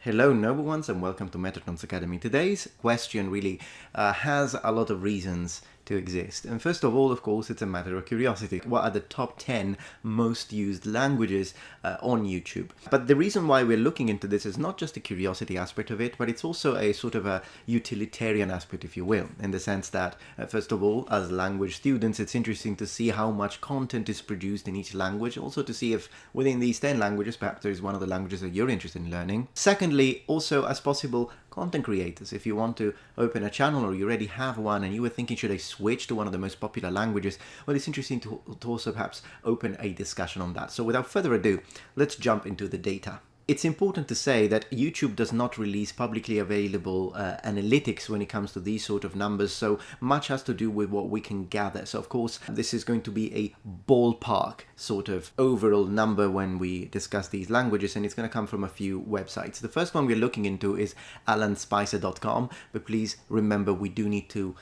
Hello noble ones and welcome to Metatron's Academy. Today's question really has a lot of reasons to exist. And first of all, of course, it's a matter of curiosity. What are the top 10 most used languages on YouTube? But the reason why we're looking into this is not just the curiosity aspect of it, but it's also a sort of a utilitarian aspect, if you will, in the sense that, first of all, as language students, it's interesting to see how much content is produced in each language, also to see if within these 10 languages, perhaps there is one of the languages that you're interested in learning. Secondly, also as possible content creators, if you want to open a channel or you already have one and you were thinking, should I switch to one of the most popular languages? Well, it's interesting to also perhaps open a discussion on that. So without further ado, let's jump into the data. It's important to say that YouTube does not release publicly available analytics when it comes to these sort of numbers, so much has to do with what we can gather. So of course, this is going to be a ballpark sort of overall number when we discuss these languages, and it's going to come from a few websites. The first one we're looking into is alanspicer.com, but please remember we do need to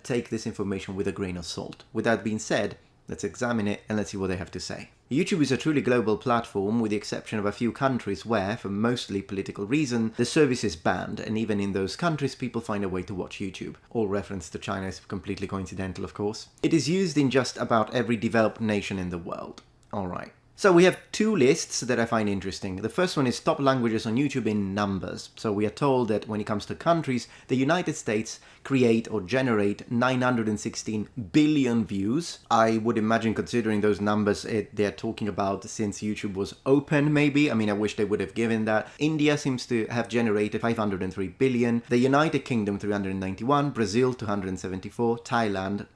take this information with a grain of salt. With that being said, let's examine it and let's see what they have to say. YouTube is a truly global platform with the exception of a few countries where, for mostly political reason, the service is banned, and even in those countries people find a way to watch YouTube. All reference to China is completely coincidental, of course. It is used in just about every developed nation in the world. Alright. So we have two lists that I find interesting. The first one is top languages on YouTube in numbers. So we are told that when it comes to countries, the United States create or generate 916 billion views. I would imagine, considering those numbers, they're talking about since YouTube was open, maybe. I mean, I wish they would have given that. India seems to have generated 503 billion. The United Kingdom 391, Brazil 274, Thailand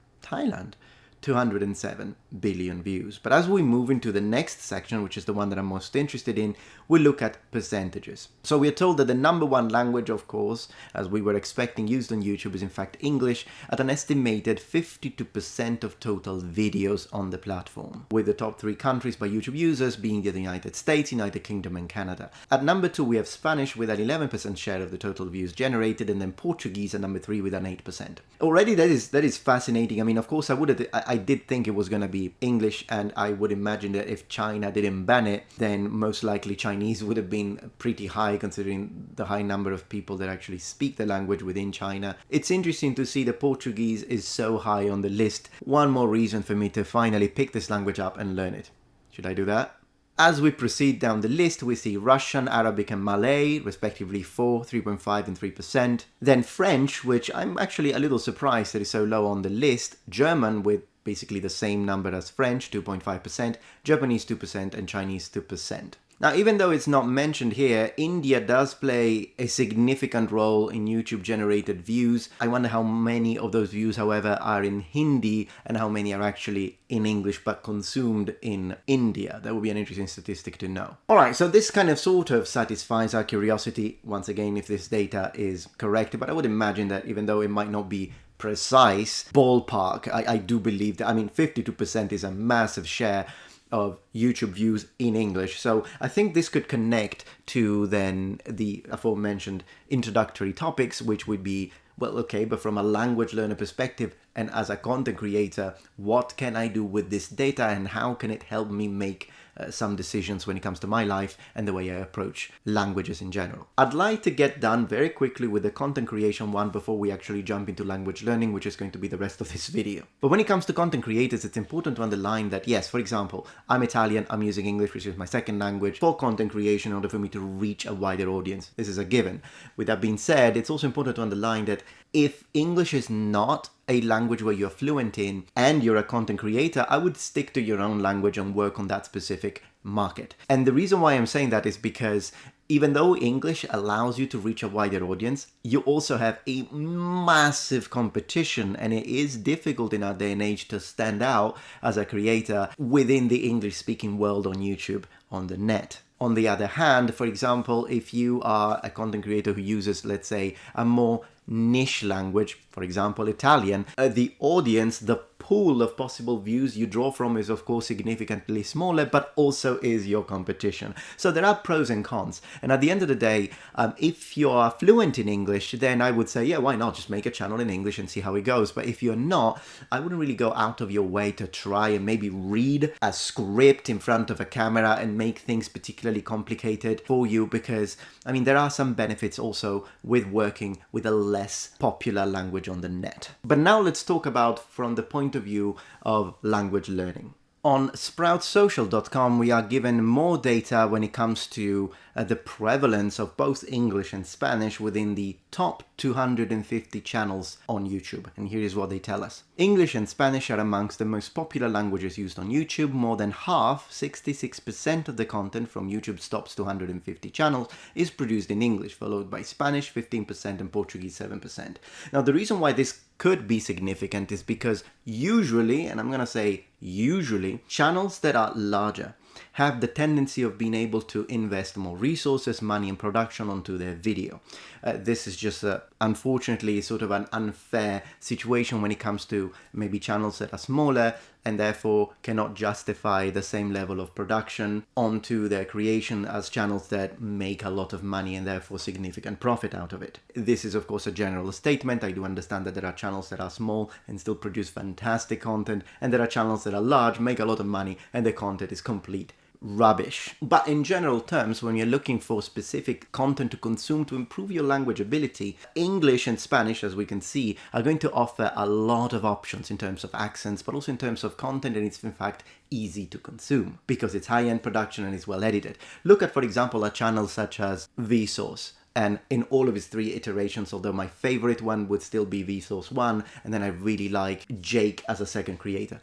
207 billion views. But as we move into the next section, which is the one that I'm most interested in, we look at percentages. So we are told that the number one language, of course, as we were expecting, used on YouTube is in fact English at an estimated 52% of total videos on the platform, with the top three countries by YouTube users being the United States, United Kingdom and Canada. At number two, we have Spanish with an 11% share of the total views generated, and then Portuguese at number three with an 8%. Already that is fascinating. I mean, of course, I did think it was going to be English, and I would imagine that if China didn't ban it, then most likely Chinese would have been pretty high, considering the high number of people that actually speak the language within China. It's interesting to see that Portuguese is so high on the list. One more reason for me to finally pick this language up and learn it. Should I do that? As we proceed down the list, we see Russian, Arabic and Malay, respectively 4, 3.5 and 3%. Then French, which I'm actually a little surprised that is so low on the list. German with basically the same number as French, 2.5%, Japanese 2% and Chinese 2%. Now, even though it's not mentioned here, India does play a significant role in YouTube generated views. I wonder how many of those views, however, are in Hindi and how many are actually in English but consumed in India. That would be an interesting statistic to know. Alright, so this kind of sort of satisfies our curiosity, once again, if this data is correct, but I would imagine that even though it might not be precise, ballpark, I do believe that, I mean, 52% is a massive share of YouTube views in English. So I think this could connect to then the aforementioned introductory topics, which would be, well, okay, but from a language learner perspective and as a content creator, what can I do with this data and how can it help me make some decisions when it comes to my life and the way I approach languages in general. I'd like to get done very quickly with the content creation one before we actually jump into language learning, which is going to be the rest of this video. But when it comes to content creators, it's important to underline that, yes, for example, I'm Italian, I'm using English, which is my second language, for content creation in order for me to reach a wider audience. This is a given. With that being said, it's also important to underline that if English is not a language where you're fluent in and you're a content creator, I would stick to your own language and work on that specific market. And the reason why I'm saying that is because even though English allows you to reach a wider audience, you also have a massive competition, and it is difficult in our day and age to stand out as a creator within the English-speaking world on YouTube, on the net. On the other hand, for example, if you are a content creator who uses, let's say, a more niche language, for example, Italian, the audience, the pool of possible views you draw from is of course significantly smaller, but also is your competition. So there are pros and cons. And at the end of the day, if you are fluent in English, then I would say, yeah, why not just make a channel in English and see how it goes. But if you're not, I wouldn't really go out of your way to try and maybe read a script in front of a camera and make things particularly complicated for you, because I mean there are some benefits also with working with a less popular language on the net. But now let's talk about from the point of view of language learning. On sproutsocial.com, we are given more data when it comes to the prevalence of both English and Spanish within the top 250 channels on YouTube. And here is what they tell us. English and Spanish are amongst the most popular languages used on YouTube. More than half, 66% of the content from YouTube's top 250 channels is produced in English, followed by Spanish 15% and Portuguese 7%. Now, the reason why this could be significant is because usually, and I'm going to say usually, channels that are larger have the tendency of being able to invest more resources, money and production onto their video. This is just unfortunately sort of an unfair situation when it comes to maybe channels that are smaller and therefore cannot justify the same level of production onto their creation as channels that make a lot of money and therefore significant profit out of it. This is of course a general statement. I do understand that there are channels that are small and still produce fantastic content, and there are channels that are large, make a lot of money, and the content is complete rubbish. But in general terms, when you're looking for specific content to consume to improve your language ability, English and Spanish, as we can see, are going to offer a lot of options in terms of accents, but also in terms of content, and it's in fact easy to consume because it's high-end production and it's well edited. Look at, for example, a channel such as Vsauce. And in all of its three iterations, although my favorite one would still be Vsauce 1, and then I really like Jake as a second creator.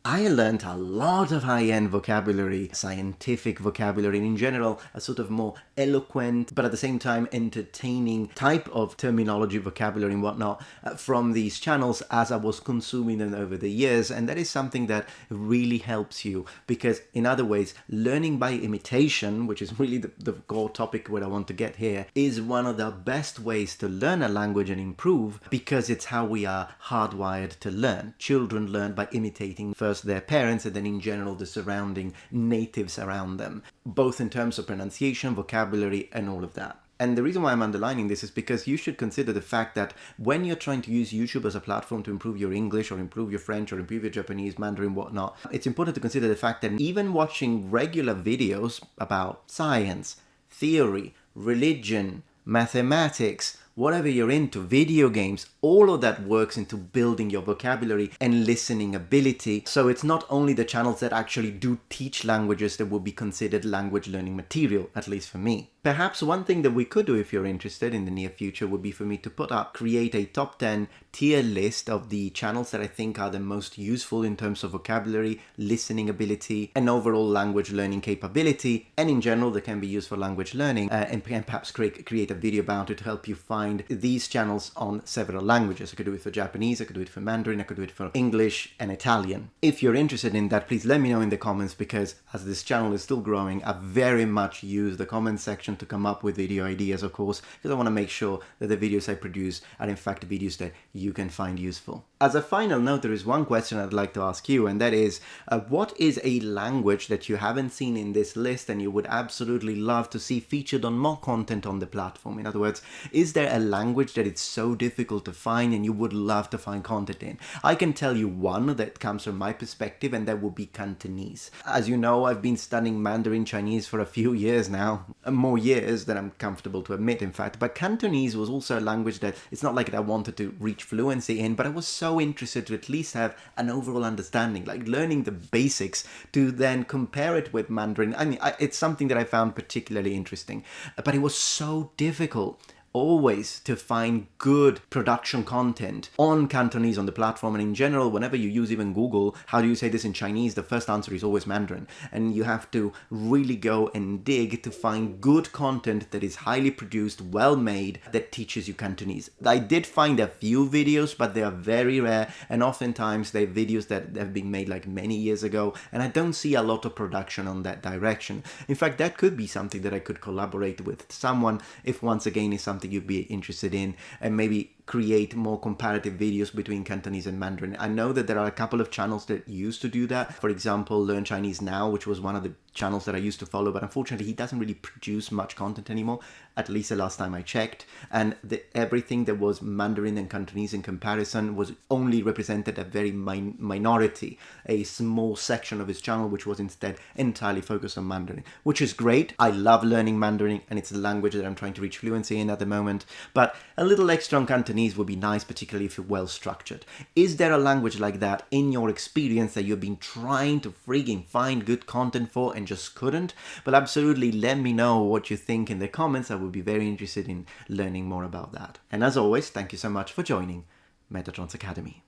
I learned a lot of high-end vocabulary, scientific vocabulary, and in general, a sort of more eloquent, but at the same time entertaining type of terminology, vocabulary and whatnot from these channels as I was consuming them over the years. And that is something that really helps you because, in other ways, learning by imitation, which is really the core topic where I want to get here, is one of the best ways to learn a language and improve because it's how we are hardwired to learn. Children learn by imitating first their parents and then in general the surrounding natives around them, both in terms of pronunciation, vocabulary and all of that. And the reason why I'm underlining this is because you should consider the fact that when you're trying to use YouTube as a platform to improve your English or improve your French or improve your Japanese, Mandarin, whatnot, it's important to consider the fact that even watching regular videos about science, theory, religion, mathematics, whatever you're into, video games, all of that works into building your vocabulary and listening ability. So it's not only the channels that actually do teach languages that will be considered language learning material, at least for me. Perhaps one thing that we could do if you're interested in the near future would be for me to create a top 10 tier list of the channels that I think are the most useful in terms of vocabulary, listening ability, and overall language learning capability. And in general, they can be used for language learning and perhaps create a video about it to help you find these channels on several languages. I could do it for Japanese, I could do it for Mandarin, I could do it for English and Italian. If you're interested in that, please let me know in the comments because as this channel is still growing, I very much use the comment section to come up with video ideas, of course, because I want to make sure that the videos I produce are in fact videos that you can find useful. As a final note, there is one question I'd like to ask you, and that is, what is a language that you haven't seen in this list and you would absolutely love to see featured on more content on the platform? In other words, is there a language that it's so difficult to find and you would love to find content in? I can tell you one that comes from my perspective, and that would be Cantonese. As you know, I've been studying Mandarin Chinese for a few years now, more years than I'm comfortable to admit, in fact. But Cantonese was also a language that it's not like I wanted to reach fluency in, but I was so interested to at least have an overall understanding, like learning the basics to then compare it with Mandarin. I mean, it's something that I found particularly interesting, but it was so difficult always to find good production content on Cantonese on the platform. And in general, whenever you use even Google, how do you say this in Chinese, the first answer is always Mandarin. And you have to really go and dig to find good content that is highly produced, well made, that teaches you Cantonese. I did find a few videos, but they are very rare, and oftentimes they're videos that have been made like many years ago, and I don't see a lot of production on that direction. In fact, that could be something that I could collaborate with someone if once again is something you'd be interested in, and maybe create more comparative videos between Cantonese and Mandarin. I know that there are a couple of channels that used to do that. For example, Learn Chinese Now, which was one of the channels that I used to follow, but unfortunately he doesn't really produce much content anymore, at least the last time I checked. And everything that was Mandarin and Cantonese in comparison was only represented a very minority, a small section of his channel, which was instead entirely focused on Mandarin, which is great. I love learning Mandarin, and it's the language that I'm trying to reach fluency in at the moment, but a little extra on Cantonese would be nice, particularly if you're well structured. Is there a language like that in your experience that you've been trying to frigging find good content for and just couldn't? But absolutely let me know what you think in the comments. I would be very interested in learning more about that. And as always, thank you so much for joining Metatron's Academy.